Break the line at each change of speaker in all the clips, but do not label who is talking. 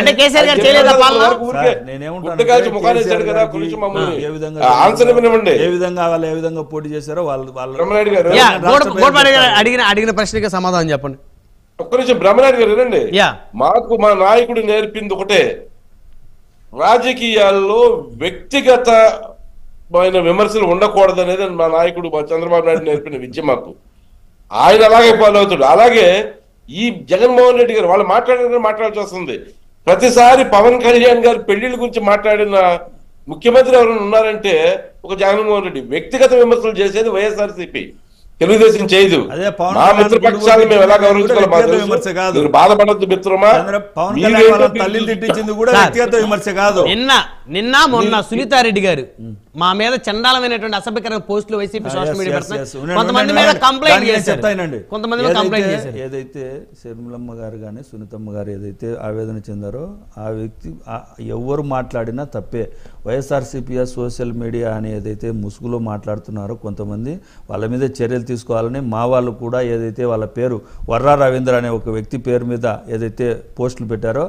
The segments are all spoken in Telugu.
అంటే కేసీఆర్ గారు చేయలేదా పాలన?
ఏ విధంగా వాళ్ళు ఏ విధంగా పోటీ చేశారో
అడిగిన ప్రశ్నకి సమాధానం చెప్పండి.
ఒక్క నిమిషం బ్రహ్మనాయుడు గారు వినండి. మాకు మా నాయకుడు నేర్పింది ఒకటే, రాజకీయాల్లో వ్యక్తిగతమైన విమర్శలు ఉండకూడదు అనేది మా నాయకుడు మా చంద్రబాబు నాయుడు నేర్పిన విద్య మాకు. ఆయన అలాగే ఫాలో అవుతాడు. అలాగే ఈ జగన్మోహన్ రెడ్డి గారు వాళ్ళు మాట్లాడాల్సి వస్తుంది. ప్రతిసారి పవన్ కళ్యాణ్ గారు పెళ్లిళ్ళ గురించి మాట్లాడిన ముఖ్యమంత్రి ఎవరైనా ఉన్నారంటే ఒక జగన్మోహన్ రెడ్డి. వ్యక్తిగత విమర్శలు చేసేది వైఎస్ఆర్సీపీ, తెలుగుదేశం చేయదు. మా మిత్రపక్షాలను మేము ఎలా గౌరవించుకోవాలి? బాధపడద్దు మిత్రమా.
తల్లిని తిట్టించింది కూడా వ్యక్తిగత విమర్శ కాదు.
నిన్న మొన్న సునీతారెడ్డి గారు మా మీద చండాలమైనటువంటి అసభ్యకర పోస్టులు వైసీపీ సోషల్ మీడియా పెడుతున్నారు. కొంతమంది మీద కంప్లైంట్ చేశారు.
ఏదైతే శర్మిలమ్మ గారు కానీ సునీతమ్మ గారు ఏదైతే ఆవేదన చెందారో ఆ వ్యక్తి ఎవరు మాట్లాడినా తప్పే. వైఎస్ఆర్సీపీ సోషల్ మీడియా అని ఏదైతే ముసుగులో మాట్లాడుతున్నారో కొంతమంది వాళ్ళ మీద చర్యలు తీసుకోవాలని మా వాళ్ళు కూడా ఏదైతే వాళ్ళ పేరు వర్రా రవీంద్ర అనే ఒక వ్యక్తి పేరు మీద ఏదైతే పోస్టులు పెట్టారో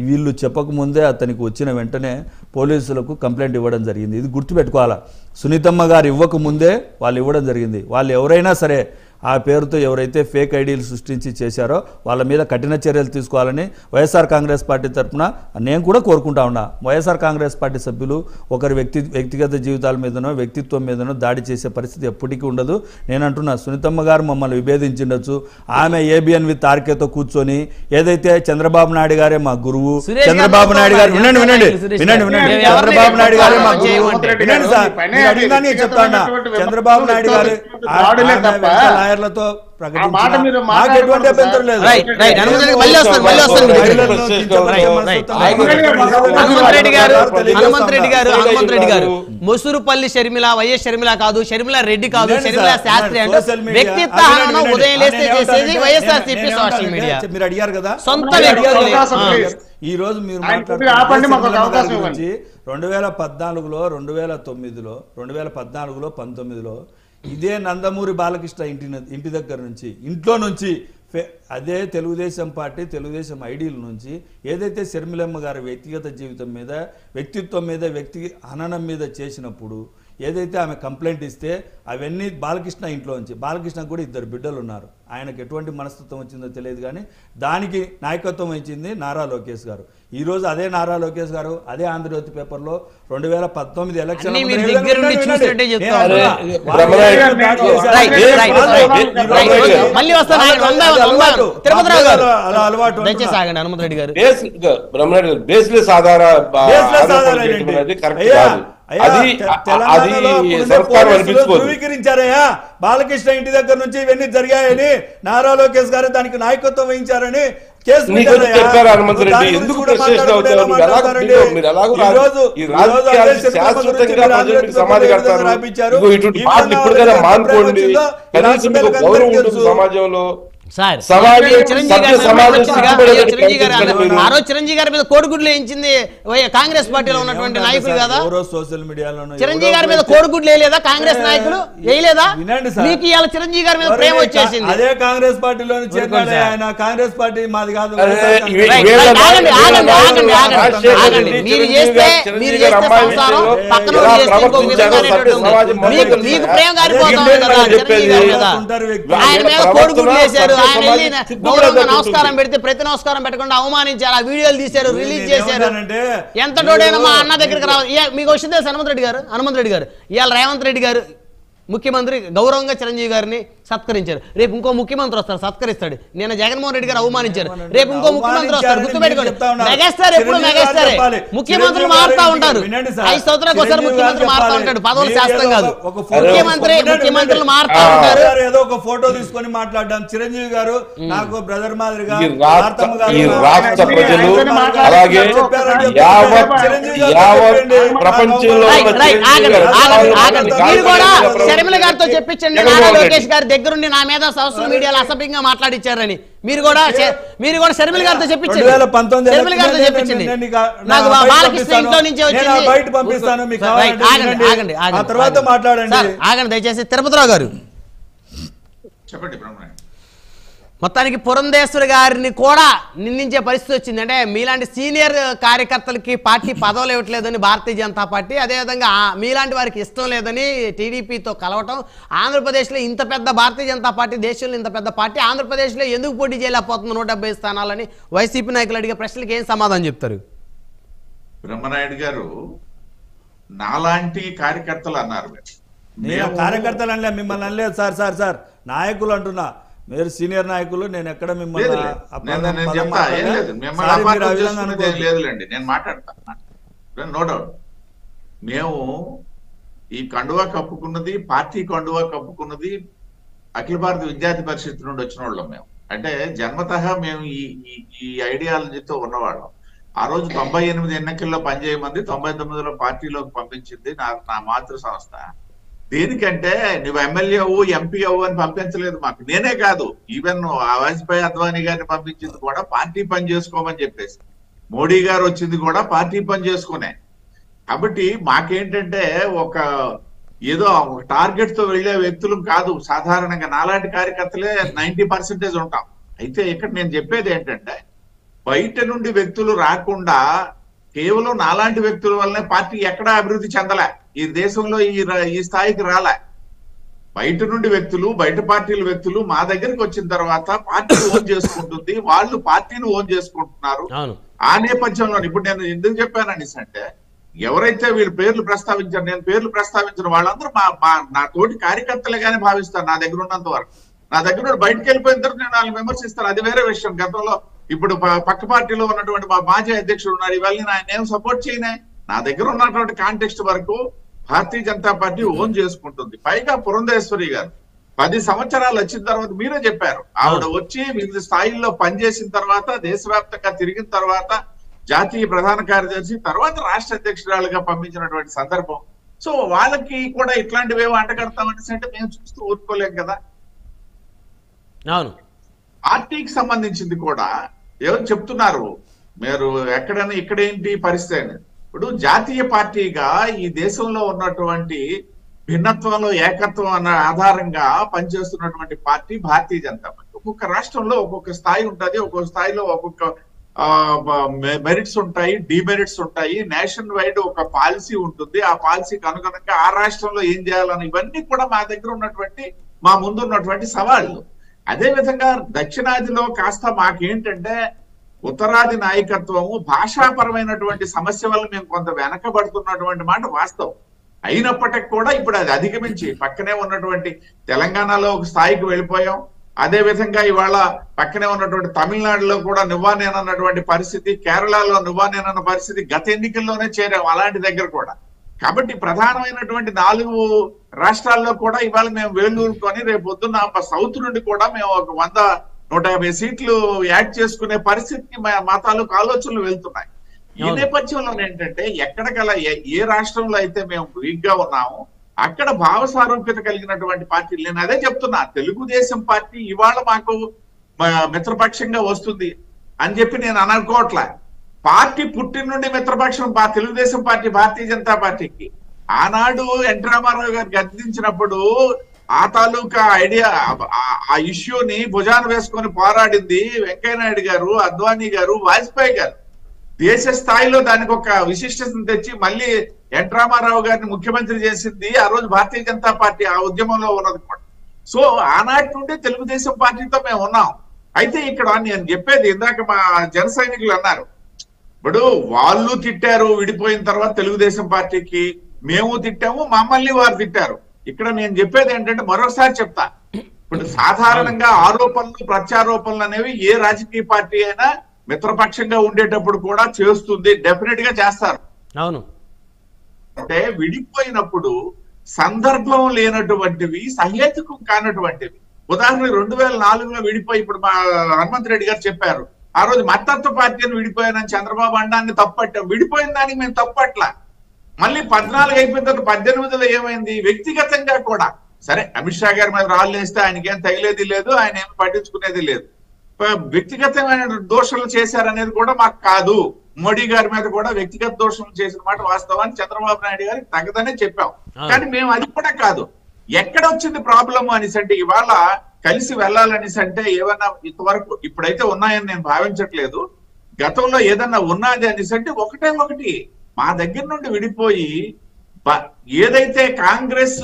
వీళ్ళు చెప్పకముందే అతనికి వచ్చిన వెంటనే పోలీసులకు కంప్లైంట్ ఇవ్వడం జరిగింది. ఇది గుర్తుపెట్టుకోవాలా. సునీతమ్మ గారు ఇవ్వకముందే వాళ్ళు ఇవ్వడం జరిగింది. వాళ్ళు ఎవరైనా సరే ఆ పేరుతో ఎవరైతే ఫేక్ ఐడీలు సృష్టించి చేశారో వాళ్ళ మీద కఠిన చర్యలు తీసుకోవాలని వైఎస్ఆర్ కాంగ్రెస్ పార్టీ తరఫున నేను కూడా కోరుకుంటా ఉన్నా. వైఎస్ఆర్ కాంగ్రెస్ పార్టీ సభ్యులు ఒకరి వ్యక్తిగత జీవితాల మీదనో వ్యక్తిత్వం మీదనో దాడి చేసే పరిస్థితి ఎప్పటికీ ఉండదు. నేను అంటున్నా, సునీతమ్మ గారు మమ్మల్ని విభేదించిండొచ్చు. ఆమె ఏబిఎన్ విత్ ఆర్కేతో కూర్చొని ఏదైతే చంద్రబాబు నాయుడు గారే మా గురువు, చంద్రబాబు నాయుడు గారు వినండి చంద్రబాబు నాయుడు గారే మా గురువు వినండి సార్, అడిగినా చెప్తాను. చంద్రబాబు నాయుడు గారు లాయర్లతో
హనుమంతరెడ్డి గారు మొసూరుపల్లి షర్మిల వైఎస్ షర్మిల కాదు, షర్మిల రెడ్డి కాదు, షర్మిల శాస్త్రి అంటే వ్యక్తిత్వ హనన ఉదయం లేస్తే చేసేది వైఎస్ఆర్సీపీ సోషల్ మీడియా.
మీరు అడిగారు కదా,
సొంత వ్యక్తులు.
ఈ రోజు మీరు 2014లో 2009లో 2019లో ఇదే నందమూరి బాలకృష్ణ ఇంటి దగ్గర నుంచి ఇంట్లో నుంచి అదే తెలుగుదేశం పార్టీ తెలుగుదేశం ఐడీల నుంచి ఏదైతే షర్మిలమ్మ గారి వ్యక్తిగత జీవితం మీద వ్యక్తిత్వం మీద వ్యక్తి హననం మీద చేసినప్పుడు ఏదైతే ఆమె కంప్లైంట్ ఇస్తే అవన్నీ బాలకృష్ణ ఇంట్లో నుంచి, బాలకృష్ణకు కూడా 2 బిడ్డలు ఉన్నారు. ఆయనకు ఎటువంటి మనస్తత్వం వచ్చిందో తెలియదు కానీ దానికి నాయకత్వం వహించింది నారా లోకేష్ గారు. ఈ రోజు అదే నారా లోకేష్ గారు అదే ఆంధ్రజ్యోతి పేపర్లో 2019 ఎలక్షన్
అలవాటు హనుమంతరెడ్డి గారు
ధృవీకరించారయ్యా. బాలకృష్ణ ఇంటి దగ్గర నుంచి ఇవన్నీ జరిగాయని నారా లోకేష్ గారు దానికి నాయకత్వం వహించారని
సమాజంలో
చిరంజీవి గారి మీద కోడిగుడ్లు వేయించింది కాంగ్రెస్ పార్టీలో ఉన్నటువంటి నాయకులు కదా.
సోషల్ మీడియాలో
చిరంజీవి గారి మీద కోడిగుడ్లు వేయలేదా కాంగ్రెస్ నాయకులు? వేయలేదా? మీకు ఇవాళ చిరంజీవి గారి మీద ప్రేమ వచ్చేసింది.
అదే కాంగ్రెస్ పార్టీలో ఆయన కాంగ్రెస్ పార్టీ మాది కాదు.
మీరు చేస్తే సంసారం పక్కన మీకు ప్రేమ గారిపోతుంది కదా చిరంజీవి గారి మీద. ఆయన మీద కోడిగుడ్లు వేశారు. ఆయన వెళ్ళి నమస్కారం పెడితే ప్రతి నమస్కారం పెట్టకుండా అవమానించారు. ఆ వీడియోలు తీశారు, రిలీజ్ చేశారు. ఎంత డోడైనా మా అన్న దగ్గరికి రావాలి. మీకు వచ్చింది తెలుసు హనుమంతరెడ్డి గారు ఇవాళ రేవంత్ రెడ్డి గారు ముఖ్యమంత్రి గౌరవంగా చిరంజీవి గారిని సత్కరించారు. రేపు ఇంకో ముఖ్యమంత్రి వస్తారు, సత్కరిస్తాడు. నేను జగన్మోహన్ రెడ్డి గారు అవమానించారు. రేపు ఇంకో ముఖ్యమంత్రి వస్తారు, గుర్తుపెట్టుకోండి. మెగాస్టార్ ఎప్పుడు మెగాస్టారే. ముఖ్యమంత్రులు మారుతా ఉంటారు. 5 సంవత్సరాలకు ఒకసారి ముఖ్యమంత్రి మారుతా ఉంటాడు. పదవులు శాస్త్రం కాదు. ముఖ్యమంత్రులు మారుతా ఉంటారు.
ఏదో ఒక ఫోటో తీసుకొని మాట్లాడడం. చిరంజీవి గారు నాకు బ్రదర్ మాదిరిగా
షర్మిల గారితో చెప్పించండి, నారా లోకేష్ గారి దగ్గరుండి నా మీద సోషల్ మీడియాలో అసభ్యంగా మాట్లాడించారని. మీరు కూడా షర్మిల గారితో చెప్పించండి. షర్మిల గారితో చెప్పించండి. నాకు బాలకృష్ణ ఇంట్లో నుంచి వచ్చింది. ఆగండి దయచేసి. తిరుపతిరావు గారు
చెప్పండి.
మొత్తానికి పురంధేశ్వరి గారిని కూడా నిందించే పరిస్థితి వచ్చింది. అంటే మీలాంటి సీనియర్ కార్యకర్తలకి పార్టీ పదవులు ఇవ్వట్లేదని భారతీయ జనతా పార్టీ, అదేవిధంగా మీలాంటి వారికి ఇష్టం లేదని టీడీపీతో కలవటం, ఆంధ్రప్రదేశ్లో ఇంత పెద్ద భారతీయ జనతా పార్టీ, దేశంలో ఇంత పెద్ద పార్టీ ఆంధ్రప్రదేశ్లో ఎందుకు పోటీ చేయలేకపోతుంది 170 స్థానాలని వైసీపీ నాయకులు అడిగే ప్రశ్నలకు ఏం సమాధానం చెప్తారు?
బ్రహ్మనాయుడు గారు నాలాంటి కార్యకర్తలు అన్నారు.
నేను కార్యకర్తలు అనలే, మిమ్మల్ని అనలేదు సార్. సార్ సార్ నాయకులు అంటున్నా, మీరు సీనియర్ నాయకులు. నేను ఎక్కడ మిమ్మల్ని
లేదులేండి, నేను మాట్లాడతాను, నో డౌట్. మేము ఈ కండువా కప్పుకున్నది, పార్టీ కండువా కప్పుకున్నది అఖిల భారత విద్యార్థి పరిషత్ నుండి వచ్చిన వాళ్ళం. మేము అంటే జన్మతః మేము ఈ ఐడియాలజీతో ఉన్నవాళ్ళం. ఆ రోజు 98 ఎన్నికల్లో పనిచేయమంది, 99లో పార్టీలోకి పంపించింది నా మాతృ సంస్థ. దేనికంటే నువ్వు ఎమ్మెల్యే అవ్వు, ఎంపీ అవ్వు అని పంపించలేదు మాకు. నేనే కాదు, ఈవెన్ వాజ్పేయి, అద్వానీ గారిని పంపించింది కూడా పార్టీ పని చేసుకోమని చెప్పేసి. మోడీ గారు వచ్చింది కూడా పార్టీ పని చేసుకునే. కాబట్టి మాకేంటంటే ఏదో ఒక టార్గెట్ తో వెళ్లే వ్యక్తులు కాదు. సాధారణంగా నాలాంటి కార్యకర్తలే 90% ఉంటాం. అయితే ఇక్కడ నేను చెప్పేది ఏంటంటే, బయట నుండి వ్యక్తులు రాకుండా కేవలం నాలాంటి వ్యక్తుల వల్లనే పార్టీ ఎక్కడా అభివృద్ధి చెందలే. ఈ దేశంలో ఈ స్థాయికి రాలే. బయట నుండి వ్యక్తులు, బయట పార్టీల వ్యక్తులు మా దగ్గరికి వచ్చిన తర్వాత పార్టీ ఓన్ చేసుకుంటుంది, వాళ్ళు పార్టీని ఓన్ చేసుకుంటున్నారు. ఆ నేపథ్యంలో ఇప్పుడు నేను ఎందుకు చెప్పానని అంటే, ఎవరైతే వీళ్ళు పేర్లు ప్రస్తావించారు, నేను పేర్లు ప్రస్తావించిన వాళ్ళందరూ నా తోటి కార్యకర్తలుగానే భావిస్తాను. నా దగ్గర ఉన్నంత వరకు, నా దగ్గర బయటకు వెళ్ళిపోయిన తర్వాత నేను వాళ్ళని విమర్శిస్తాను, అది వేరే విషయం. గతంలో ఇప్పుడు పక్క పార్టీలో ఉన్నటువంటి మా మాజీ అధ్యక్షుడు ఉన్నారు, ఇవాళ ఆయన ఏం సపోర్ట్ చేయనే. నా దగ్గర ఉన్నటువంటి కాంటెక్స్ట్ వరకు భారతీయ జనతా పార్టీ ఓన్ చేసుకుంటుంది. పైగా పురంధేశ్వరి గారు 10 సంవత్సరాలు వచ్చిన తర్వాత మీరే చెప్పారు, ఆవిడ వచ్చి వివిధ స్థాయిల్లో పనిచేసిన తర్వాత, దేశవ్యాప్తంగా తిరిగిన తర్వాత, జాతీయ ప్రధాన కార్యదర్శి తర్వాత రాష్ట్ర అధ్యక్షురాలుగా పంపించినటువంటి సందర్భం. సో వాళ్ళకి కూడా ఇట్లాంటివేవో అంటగడతామనేసి అంటే మేము చూస్తూ ఊరుకోలేం కదా. పార్టీకి సంబంధించింది కూడా ఎవరు చెప్తున్నారు, మీరు ఎక్కడైనా ఇక్కడేంటి పరిస్థితి అని. ఇప్పుడు జాతీయ పార్టీగా ఈ దేశంలో ఉన్నటువంటి భిన్నత్వంలో ఏకత్వం అన్న ఆధారంగా పనిచేస్తున్నటువంటి పార్టీ భారతీయ జనతా పార్టీ. ఒక్కొక్క రాష్ట్రంలో ఒక్కొక్క స్థాయి ఉంటుంది, ఒక్కొక్క స్థాయిలో ఒక్కొక్క మెరిట్స్ ఉంటాయి, డిమెరిట్స్ ఉంటాయి. నేషన్ వైడ్ ఒక పాలసీ ఉంటుంది, ఆ పాలసీకి అనుగుణంగా ఆ రాష్ట్రంలో ఏం చేయాలని ఇవన్నీ కూడా మా దగ్గర ఉన్నటువంటి, మా ముందు ఉన్నటువంటి సవాళ్లు. అదే విధంగా దక్షిణాదిలో కాస్త మాకేంటంటే ఉత్తరాది నాయకత్వము భాషాపరమైనటువంటి సమస్య వల్ల మేము కొంత వెనకబడుతున్నటువంటి మాట వాస్తవం. అయినప్పటికీ కూడా ఇప్పుడు అది అధిగమించి పక్కనే ఉన్నటువంటి తెలంగాణలో ఒక స్థాయికి వెళ్ళిపోయాం. అదే విధంగా ఇవాళ పక్కనే ఉన్నటువంటి తమిళనాడులో కూడా నువ్వానేనన్నటువంటి పరిస్థితి, కేరళలో నువ్వానేనన్న పరిస్థితి, గత ఎన్నికల్లోనే చేరాం అలాంటి దగ్గర కూడా. కాబట్టి ప్రధానమైనటువంటి 4 రాష్ట్రాల్లో కూడా ఇవాళ మేము వేళ్ళూరుకొని రేపు పొద్దున్న సౌత్ నుండి కూడా మేము ఒక 100-150 సీట్లు యాడ్ చేసుకునే పరిస్థితికి మా తాలూకు ఆలోచనలు వెళ్తున్నాయి. ఈ నేపథ్యంలో ఏంటంటే ఎక్కడికలా ఏ రాష్ట్రంలో అయితే మేము వీక్ గా ఉన్నామో అక్కడ భావ సారూప్యత కలిగినటువంటి పార్టీలు, నేను అదే చెప్తున్నా, తెలుగుదేశం పార్టీ ఇవాళ మాకు మిత్రపక్షంగా వస్తుంది అని చెప్పి నేను అనుకోవట్లే. పార్టీ పుట్టిన నుండి మిత్రపక్షం తెలుగుదేశం పార్టీ భారతీయ జనతా పార్టీకి. ఆనాడు ఎన్టీ రామారావు గారు గద్దించినప్పుడు ఆ తాలూకా ఐడియా, ఆ ఇష్యూని భుజాన వేసుకొని పోరాడింది వెంకయ్యనాయుడు గారు, అద్వానీ గారు, వాజ్పేయి గారు. దేశ స్థాయిలో దానికి ఒక విశిష్టతను తెచ్చి మళ్ళీ ఎన్టీ రామారావు గారిని ముఖ్యమంత్రి చేసింది ఆ రోజు భారతీయ జనతా పార్టీ ఆ ఉద్యమంలో ఉన్నది కూడా. సో ఆనాటి నుండి తెలుగుదేశం పార్టీతో మేము ఉన్నాం. అయితే ఇక్కడ నేను చెప్పేది, ఇందాక మా జన సైనికులు అన్నారు, ఇప్పుడు వాళ్ళు తిట్టారు విడిపోయిన తర్వాత తెలుగుదేశం పార్టీకి, మేము తిట్టాము, మమ్మల్ని వారు తిట్టారు. ఇక్కడ నేను చెప్పేది ఏంటంటే మరోసారి చెప్తా, ఇప్పుడు సాధారణంగా ఆరోపణలు ప్రత్యారోపణలు అనేవి ఏ రాజకీయ పార్టీ అయినా మిత్రపక్షంగా ఉండేటప్పుడు కూడా చేస్తుంది, డెఫినెట్ గా చేస్తారు.
అవును,
అంటే విడిపోయినప్పుడు సందర్భం లేనటువంటివి, సహేతుకం కానటువంటివి. ఉదాహరణకు 2004లో విడిపోయి ఇప్పుడు మా హనుమంత్ రెడ్డి గారు చెప్పారు, ఆ రోజు మద్దతు పార్టీ అని విడిపోయానని చంద్రబాబు అన్నాన్ని తప్పట్టాం. విడిపోయిన దానికి మేము తప్పట్ల. మళ్ళీ 14 అయిపోయిన తర్వాత 18లో ఏమైంది, వ్యక్తిగతంగా కూడా సరే అమిత్ షా గారి మీద రాళ్ళు వేస్తే ఆయనకేం తగిలేది లేదు, ఆయన ఏమి పట్టించుకునేది లేదు. వ్యక్తిగతమైన దోషాలు చేశారనేది కూడా మాకు కాదు. మోడీ గారి మీద కూడా వ్యక్తిగత దోషాలు చేసిన మాట వాస్తవాన్ని చంద్రబాబు నాయుడు గారికి తగ్గదనే చెప్పాం. కానీ మేము అది కూడా కాదు. ఎక్కడ వచ్చింది ప్రాబ్లమ్ అనేసి అంటే, ఇవాళ కలిసి వెళ్ళాలనేసి అంటే ఏమన్నా ఇంతవరకు ఇప్పుడైతే ఉన్నాయని నేను భావించట్లేదు. గతంలో ఏదన్నా ఉన్నది అనేసి అంటే ఒకటే ఒకటి మా దగ్గర నుండి విడిపోయి ఏదైతే కాంగ్రెస్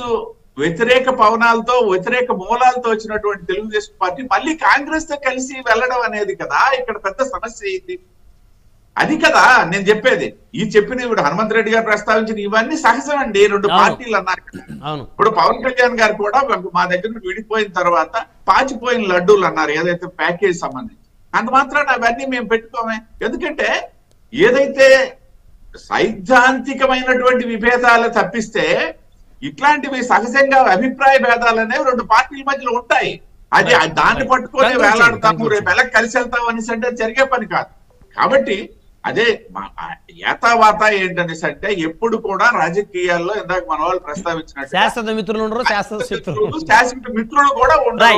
వ్యతిరేక పవనాలతో వ్యతిరేక మూలాలతో వచ్చినటువంటి తెలుగుదేశం పార్టీ మళ్ళీ కాంగ్రెస్ తో కలిసి వెళ్ళడం అనేది కదా ఇక్కడ పెద్ద సమస్య అయింది. అది కదా నేను చెప్పేది. ఈ చెప్పిన ఇప్పుడు హనుమంత్ రెడ్డి గారు ప్రస్తావించిన ఇవన్నీ సహజం అండి. రెండు పార్టీలు అన్నారు. ఇప్పుడు పవన్ కళ్యాణ్ గారు కూడా మా దగ్గర నుండి విడిపోయిన తర్వాత పాచిపోయిన లడ్డూలు అన్నారు ఏదైతే ప్యాకేజ్ సంబంధించి. అంత మాత్రాన అవన్నీ మేము పెట్టుకోమే. ఎందుకంటే ఏదైతే సైద్ధాంతికమైనటువంటి విభేదాలు తప్పిస్తే ఇట్లాంటివి సహజంగా అభిప్రాయ భేదాలు అనేవి రెండు పార్టీల మధ్యలో ఉంటాయి. అది దాన్ని పట్టుకొని వేలాడతాము రేపు ఎలా కలిసి వెళ్తాం అనేసి అంటే జరిగే పని కాదు. కాబట్టి అదే యాతావాత ఏంటనేసి అంటే ఎప్పుడు కూడా రాజకీయాల్లో ఇందాక మన వాళ్ళు ప్రస్తావించినట్టు
శాశ్వత మిత్రులు ఉండరు, శాశ్వత శత్రువులు,
శాశ్వత మిత్రులు కూడా ఉండరు.